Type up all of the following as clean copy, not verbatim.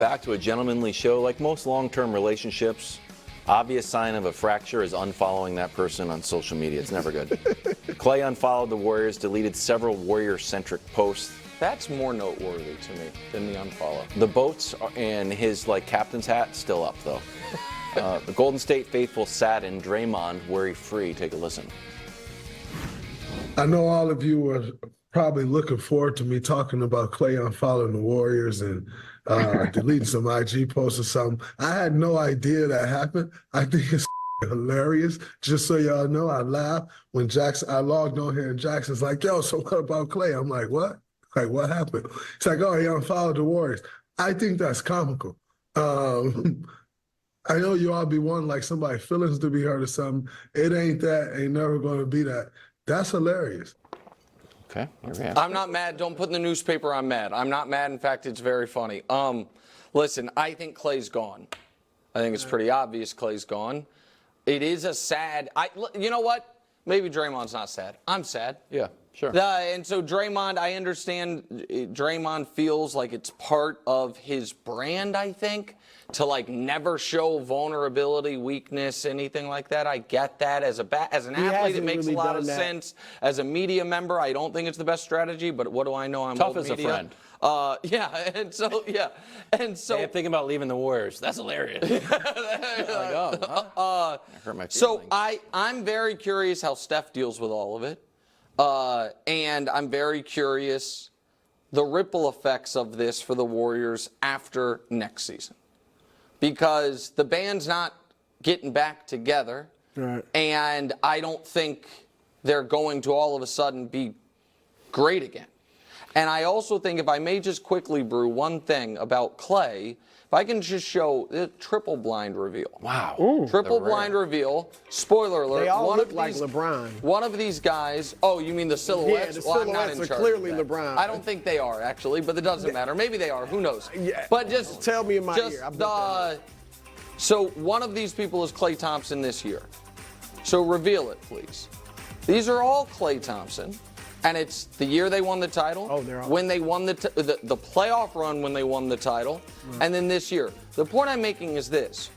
Back to a gentlemanly show. Like most long-term relationships, obvious sign of a fracture is unfollowing that person on social media. It's never good. Klay unfollowed the Warriors, deleted several Warrior-centric posts. That's more noteworthy to me than the unfollow. The boats and his captain's hat still up though. The Golden State faithful sat in Draymond worry-free. Take a listen. I know all of you are probably looking forward to me talking about Klay unfollowing the Warriors and deleting some IG posts or something. I had no idea that happened. I think it's hilarious. Just so y'all know, I laughed when I logged on here and Jackson's like, yo, so what about Klay? I'm like, what? Like, what happened? It's like, oh, he unfollowed the Warriors. I think that's comical. I know you all be wanting like somebody's feelings to be hurt or something. It ain't that, ain't never going to be that. That's hilarious. Okay, here we have. I'm not mad. Don't put in the newspaper I'm mad. I'm not mad. In fact, it's very funny. Listen, I think Klay's gone. I think it's pretty obvious Klay's gone. It is a sad. You know what? Maybe Draymond's not sad. I'm sad. Yeah, sure. And so Draymond, I understand Draymond feels like it's part of his brand, I think, to like never show vulnerability, weakness, anything like that. I get that. As an athlete, it makes a lot of sense. As a media member, I don't think it's the best strategy, but what do I know? I'm tough old as media. a friend. And so Hey, I'm thinking about leaving the Warriors. That's hilarious. I hurt my feelings. So I'm very curious how Steph deals with all of it, and I'm very curious the ripple effects of this for the Warriors after next season, because the band's not getting back together, right. And I don't think they're going to all of a sudden be great again. And I also think, if I may just quickly brew one thing about Klay, if I can just show the triple blind reveal. Wow. Ooh, triple blind reveal. Spoiler alert. They all look like LeBron. One of these guys. Oh, you mean the silhouettes? Yeah, the well, I'm not silhouettes in are charge clearly of that. LeBron. I don't think they are, actually, but it doesn't matter. Maybe they are. Who knows? Yeah. But just tell me in my ear. So one of these people is Klay Thompson this year. So reveal it, please. These are all Klay Thompson. And it's the year they won the title, when they won the playoff run when they won the title, and then this year. The point I'm making is this.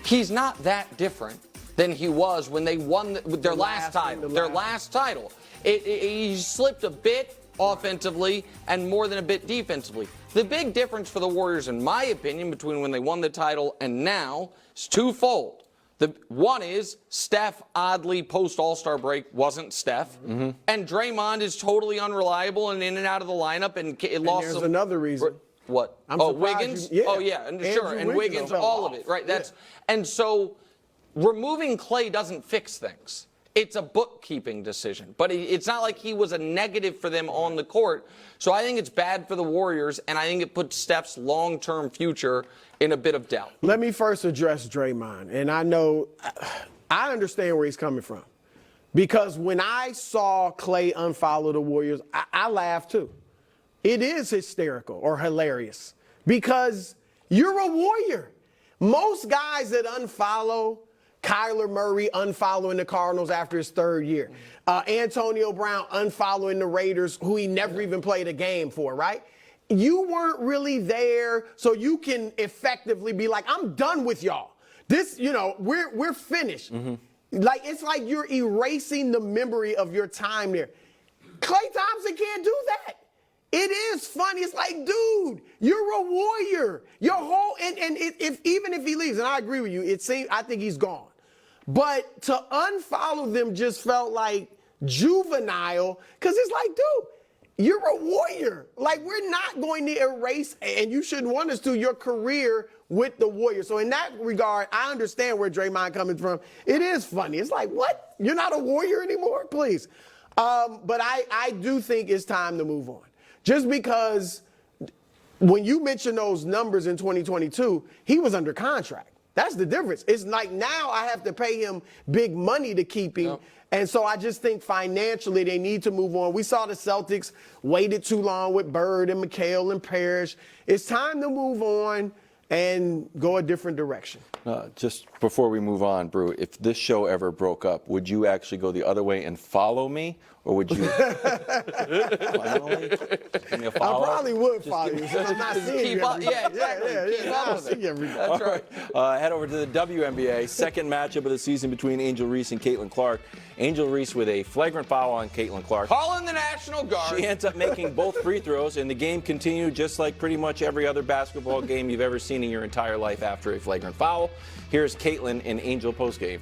He's not that different than he was when they won their last title. He slipped a bit offensively and more than a bit defensively. The big difference for the Warriors, in my opinion, between when they won the title and now is twofold. One is Steph, oddly, post-All-Star break, wasn't Steph. Mm-hmm. And Draymond is totally unreliable and in and out of the lineup. And it lost there's another reason. What? Wiggins? Yeah. Sure. And Wiggins, all of it. Right. And so removing Klay doesn't fix things. It's a bookkeeping decision. But it's not like he was a negative for them on the court. So I think it's bad for the Warriors, and I think it puts Steph's long-term future in a bit of doubt. Let me first address Draymond. And I understand where he's coming from. Because when I saw Klay unfollow the Warriors, I laughed too. It is hysterical or hilarious because you're a Warrior. Most guys that unfollow, Kyler Murray unfollowing the Cardinals after his third year. Antonio Brown unfollowing the Raiders, who he never even played a game for, right? You weren't really there, so you can effectively be like, I'm done with y'all. This, we're finished. Mm-hmm. Like, it's like you're erasing the memory of your time there. Klay Thompson can't do that. It is funny. It's like, dude, you're a Warrior. Your whole even if he leaves, and I agree with you, I think he's gone. But to unfollow them just felt like juvenile, because it's like, dude, you're a Warrior. Like, we're not going to erase, and you shouldn't want us to, your career with the Warriors. So in that regard, I understand where Draymond coming from. It is funny. It's like, what? You're not a Warrior anymore? Please. But I do think it's time to move on. Just because when you mention those numbers in 2022, he was under contract. That's the difference. It's like now I have to pay him big money to keep him. Yep. And so I just think financially they need to move on. We saw the Celtics waited too long with Bird and McHale and Parrish. It's time to move on and go a different direction. Just before we move on, Brew, if this show ever broke up, would you actually go the other way and follow me? Or would you finally give me a I follow? probably would follow you. I'm not seeing you every day. Yeah, exactly. Keep up I with see it. you every day. That's right. Head over to the WNBA, second matchup of the season between Angel Reese and Caitlin Clark. Angel Reese with a flagrant foul on Caitlin Clark. Calling the National Guard. She ends up making both free throws, and the game continued just like pretty much every other basketball game you've ever seen in your entire life after a flagrant foul. Here's Caitlin in Angel postgame.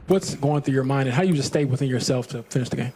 What's going through your mind, and how you just stay within yourself to finish the game?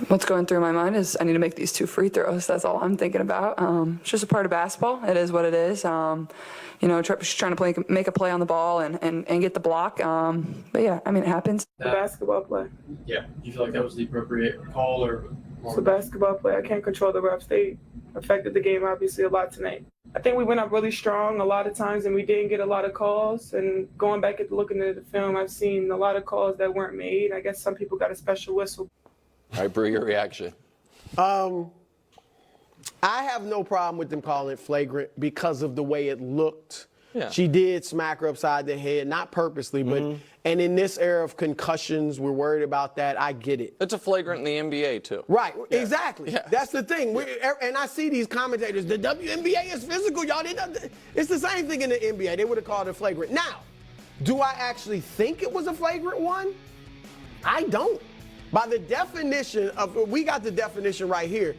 What's going through my mind is I need to make these 2 free throws. That's all I'm thinking about. It's just a part of basketball. It is what it is. Just trying to make a play on the ball and get the block. But yeah, I mean, it happens. The basketball play. Yeah. You feel like that was the appropriate call, or? It's a basketball play. I can't control the refs. They affected the game obviously a lot tonight. I think we went up really strong a lot of times and we didn't get a lot of calls. And going back and looking at the film, I've seen a lot of calls that weren't made. I guess some people got a special whistle. All right, Brew, your reaction. I have no problem with them calling it flagrant because of the way it looked. Yeah. She did smack her upside the head, not purposely, but and in this era of concussions, we're worried about that. I get it. It's a flagrant in the NBA, too. Right, exactly. Yeah. That's the thing. And I see these commentators, the WNBA is physical, y'all. It's the same thing in the NBA. They would have called it flagrant. Now, do I actually think it was a flagrant one? I don't. By the definition of, we got the definition right here.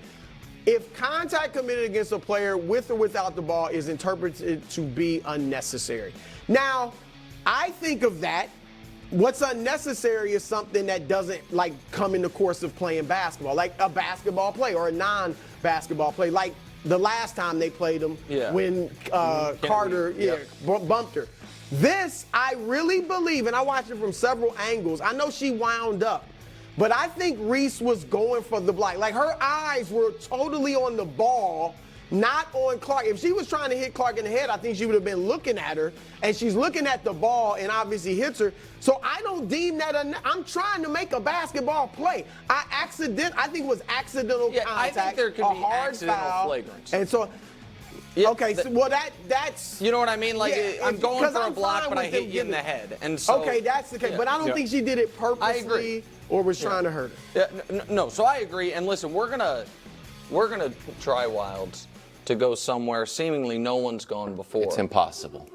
If contact committed against a player with or without the ball is interpreted to be unnecessary. Now, I think of that. What's unnecessary is something that doesn't come in the course of playing basketball, like a basketball play or a non-basketball play, like the last time they played them when Carter bumped her. This, I really believe, and I watched it from several angles. I know she wound up. But I think Reese was going for the block. Like, her eyes were totally on the ball, not on Clark. If she was trying to hit Clark in the head, I think she would have been looking at her. And she's looking at the ball and obviously hits her. So I don't deem that I'm trying to make a basketball play. I think it was accidental contact. I think there could a be hard accidental foul. flagrants. And so, that's. You know what I mean? Like, I'm going for a block, but I hit you in the head. And so, okay, that's the case. But I don't think she did it purposely. I agree. Or was trying to hurt her. Yeah, no, so I agree. And listen, we're gonna try Wilds to go somewhere seemingly no one's gone before. It's impossible.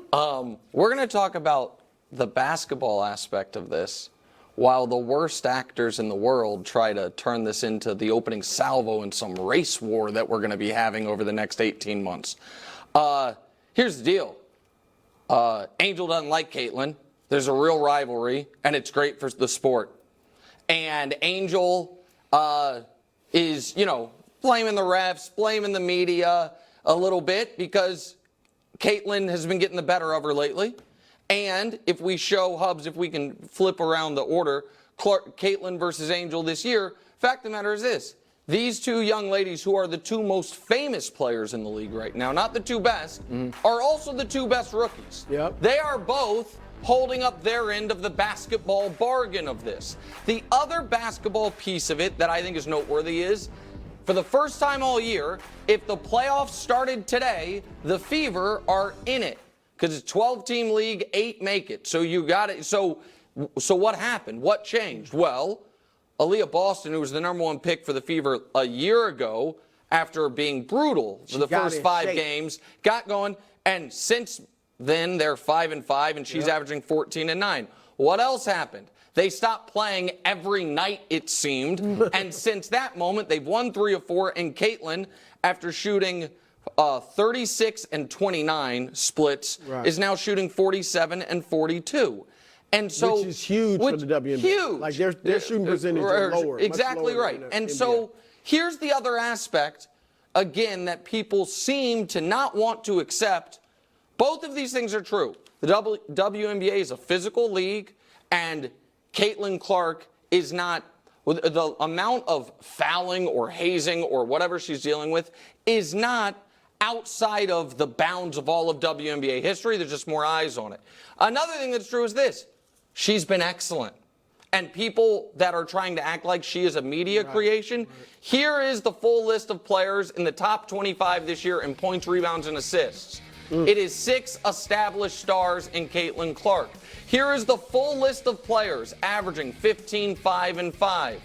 We're gonna talk about the basketball aspect of this, while the worst actors in the world try to turn this into the opening salvo in some race war that we're gonna be having over the next 18 months. Here's the deal. Angel doesn't like Caitlin. There's a real rivalry, and it's great for the sport. And Angel is, blaming the refs, blaming the media a little bit because Caitlin has been getting the better of her lately. And if we show Hubs, if we can flip around the order, Caitlin versus Angel this year, fact of the matter is this. These two young ladies, who are the 2 most famous players in the league right now, not the 2 best, are also the 2 best rookies. Yep. They are both holding up their end of the basketball bargain of this. The other basketball piece of it that I think is noteworthy is, for the first time all year, if the playoffs started today, the Fever are in it. Because it's a 12-team league, 8 make it. So you got it. So what happened? What changed? Well, Aaliyah Boston, who was the #1 pick for the Fever a year ago, after being brutal for the first 5 games, got going, and since then they're 5-5, and she's averaging 14 and 9. What else happened? They stopped playing every night, it seemed, and since that moment they've won 3 of 4. And Caitlin, after shooting 36 and 29 splits, is now shooting 47 and 42. And so, which is huge for the WNBA. Huge. Like their shooting percentage is lower. Exactly lower right. And so here's the other aspect, again, that people seem to not want to accept. Both of these things are true. The WNBA is a physical league, and Caitlin Clark is not. The amount of fouling or hazing or whatever she's dealing with is not outside of the bounds of all of WNBA history. There's just more eyes on it. Another thing that's true is this. She's been excellent. And people that are trying to act like she is a media creation, here is the full list of players in the top 25 this year in points, rebounds, and assists. It is 6 established stars in Caitlin Clark. Here is the full list of players averaging 15, 5, and 5.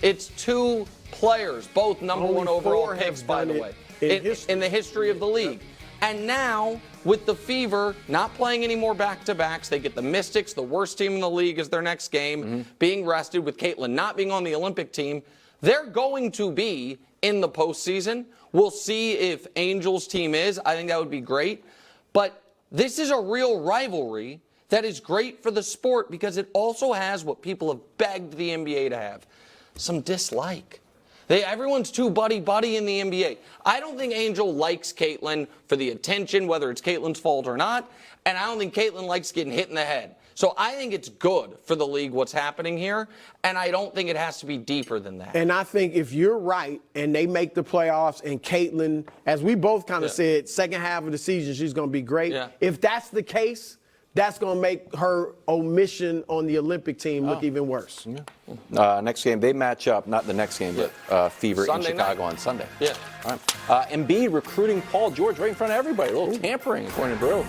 It's 2 players, both number Only 1 overall 4 picks, have by done the it way, in the history of the league. And now, with the Fever not playing any more back-to-backs, they get the Mystics, the worst team in the league, as their next game, being rested, with Caitlin not being on the Olympic team. They're going to be in the postseason. We'll see if Angels' team is. I think that would be great. But this is a real rivalry that is great for the sport because it also has what people have begged the NBA to have, some dislike. Everyone's too buddy-buddy in the NBA. I don't think Angel likes Caitlin for the attention, whether it's Caitlin's fault or not, and I don't think Caitlin likes getting hit in the head. So I think it's good for the league what's happening here, and I don't think it has to be deeper than that. And I think if you're right and they make the playoffs and Caitlin, as we both kind of said, second half of the season, she's going to be great. Yeah. If that's the case, that's going to make her omission on the Olympic team look even worse. Next game, they match up, not the next game, but Fever Sunday in Chicago night. on Sunday. Yeah. All right. Embiid recruiting Paul George right in front of everybody. A little tampering, according to Bro.